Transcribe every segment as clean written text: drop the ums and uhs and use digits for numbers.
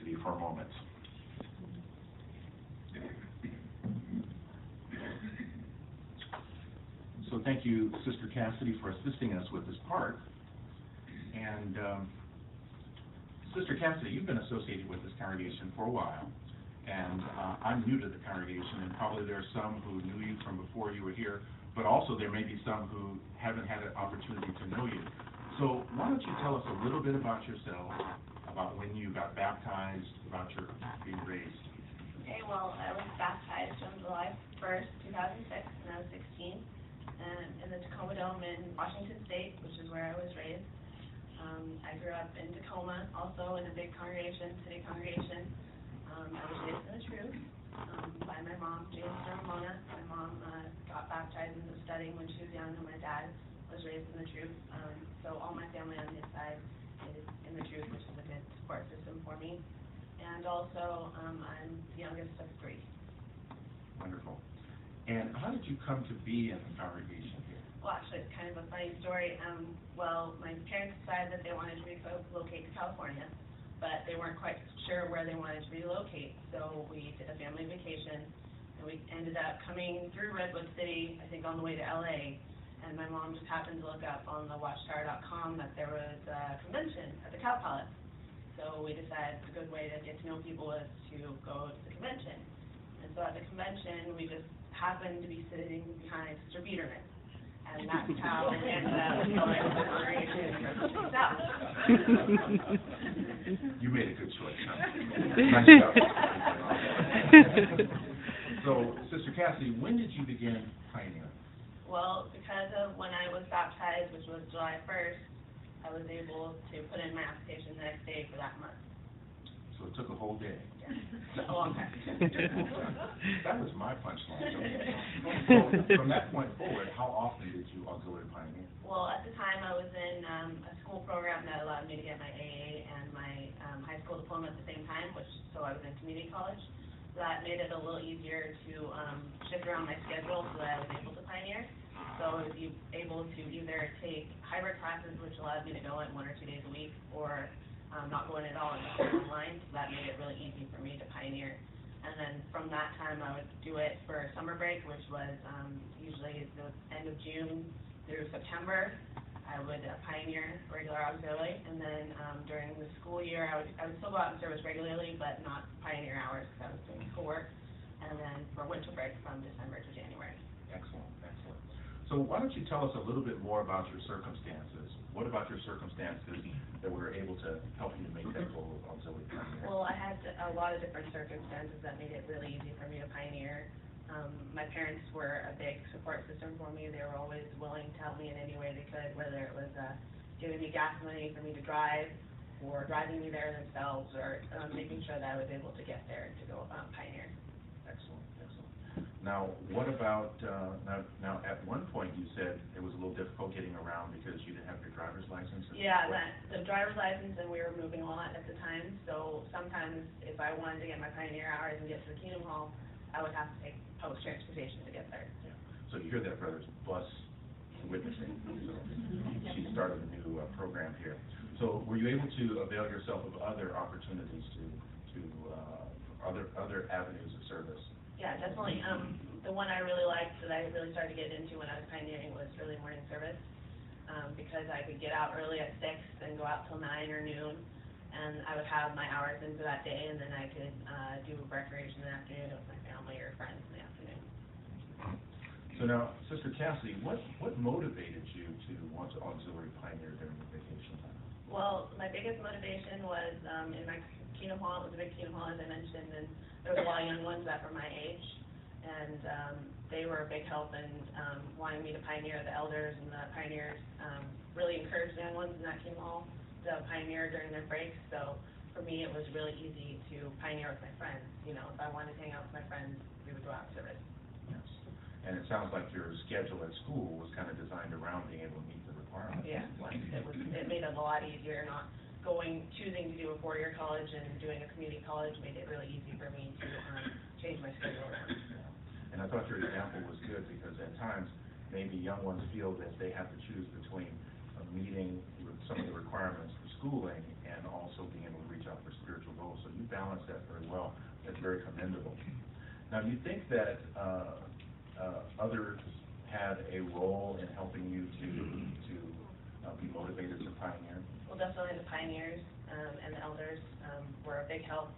Cassidy for a moment. So thank you, Sister Cassidy, for assisting us with this part. And Sister Cassidy, you've been associated with this congregation for a while, and I'm new to the congregation, and probably there are some who knew you from before you were here, but also there may be some who haven't had an opportunity to know you. So why don't you tell us a little bit about yourself, about when you got baptized, about your being raised. Okay, well, I was baptized on July 1st, 2006, when I was 16, in the Tacoma Dome in Washington State, which is where I was raised. I grew up in Tacoma, also in a big congregation, city congregation. I was raised in the truth by my mom, James and Ramona. My mom got baptized into studying when she was young, and my dad was raised in the truth. So all my family on his side is in the truth, which is a good support system for me. And also, I'm the youngest of three. Wonderful. And how did you come to be in the congregation here? Well, actually, it's kind of a funny story. Well, my parents decided that they wanted to relocate to California, but they weren't quite sure where they wanted to relocate. So we did a family vacation, and we ended up coming through Redwood City, I think on the way to LA. And my mom just happened to look up on the watchtower.com that there was a convention at the Cow Palace. So we decided a good way to get to know people was to go to the convention. And so at the convention, we just happened to be sitting behind Sister Biederman. And that's how we ended up going to the congregation from South. You made a good choice, huh? Nice job. So, Sister Cassidy, when did you begin pioneering? Well, because of when I was baptized, which was July 1st, I was able to put in my application the next day for that month. So it took a whole day. Yeah, a long time. That was my punchline. So from that point forward, how often did you auxiliary pioneer? Well, at the time I was in a school program that allowed me to get my AA and my high school diploma at the same time, so I was in community college. So that made it a little easier to shift around my schedule so that I was able to pioneer. So I was able to either take hybrid classes, which allowed me to go in 1 or 2 days a week, or not going at all and just going online. So that made it really easy for me to pioneer. And then from that time, I would do it for summer break, which was usually the end of June through September. I would pioneer regular auxiliary, and then during the school year, I would still go out and service regularly, but not pioneer hours because I was doing schoolwork. And then for winter break from December to January. Excellent, excellent. So why don't you tell us a little bit more about your circumstances? What about your circumstances that were able to help you to make that goal of auxiliary pioneer? Well, I had a lot of different circumstances that made it really easy for me to pioneer. My parents were a big support system for me. They were always willing to help me in any way they could, whether it was giving me gas money for me to drive, or driving me there themselves, or making sure that I was able to get there to go pioneer. Excellent, excellent. Now, what about, now at one point you said it was a little difficult getting around because you didn't have your driver's license? Yeah, the driver's license, and we were moving a lot at the time, so sometimes if I wanted to get my pioneer hours and get to the Kingdom Hall, I would have to take public transportation to get there. Yeah. So you hear that, brothers, bus witnessing. So she started a new program here. So were you able to avail yourself of other opportunities to other avenues of service? Yeah, definitely. The one I really liked that I really started to get into when I was pioneering was early morning service, because I could get out early at 6 and go out till 9 or noon, and I would have my hours in for that day, and then I could do recreation in the afternoon with my family or friends in the afternoon. So now, Sister Cassidy, what motivated you to want to auxiliary pioneer during the vacation time? Well, my biggest motivation was in my Kingdom Hall. It was a big Kingdom Hall, as I mentioned, and there was a lot of young ones that were my age, and they were a big help in wanting me to pioneer. The elders and the pioneers really encouraged the young ones in that Kingdom Hall to pioneer during their breaks. So for me, it was really easy to pioneer with my friends. You know, if I wanted to hang out with my friends, we would go out and service. Yes. And it sounds like your schedule at school was kind of designed around being able to meet the requirements. Yeah, it made it a lot easier. Not choosing to do a 4-year college and doing a community college made it really easy for me to change my schedule around. Yeah. And I thought your example was good because at times maybe young ones feel that they have to choose between meeting with some of the requirements for schooling and also being able to reach out for spiritual goals. So you balance that very well. That's very commendable. Now, do you think that others had a role in helping you to be motivated to pioneer? Well, definitely the pioneers and the elders were a big help.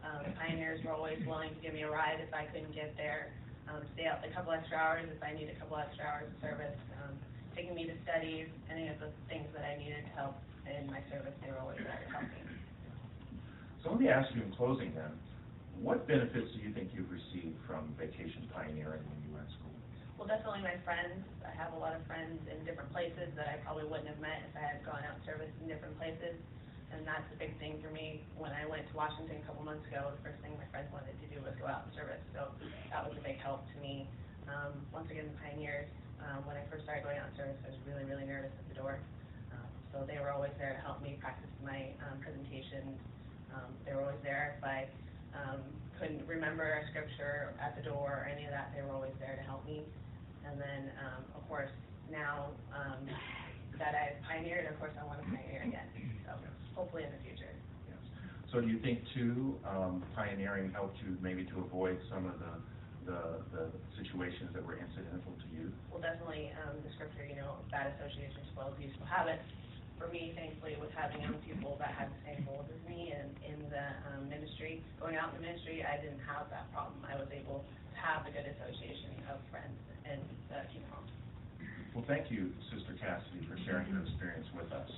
The pioneers were always willing to give me a ride if I couldn't get there, stay out a couple extra hours if I needed a couple extra hours of service, taking me to studies, any of the things that I needed to help in my service, they were always there to help me. So let me ask you in closing then, what benefits do you think you've received from vacation pioneering when you were in school? Well, definitely my friends. I have a lot of friends in different places that I probably wouldn't have met if I had gone out service in different places. And that's a big thing for me. When I went to Washington a couple months ago, the first thing my friends wanted to do was go out and service. So that was a big help to me. Once again, the pioneers, when I first started going out in service, I was really, really nervous at the door. So they were always there to help me practice my presentations. They were always there if I couldn't remember a scripture at the door or any of that. They were always there to help me. And then, of course, now that I've pioneered, of course, I want to pioneer again. So hopefully in the future. Yes. So do you think, too, pioneering helped you maybe to avoid some of the situations that were incidental to you? Well, definitely the scripture, bad association spoils useful habits. For me, thankfully, with having young people that had the same goals as me and in the ministry, going out in the ministry, I didn't have that problem. I was able to have a good association of friends and keep home. Well, thank you, Sister Cassidy, for sharing your experience with us.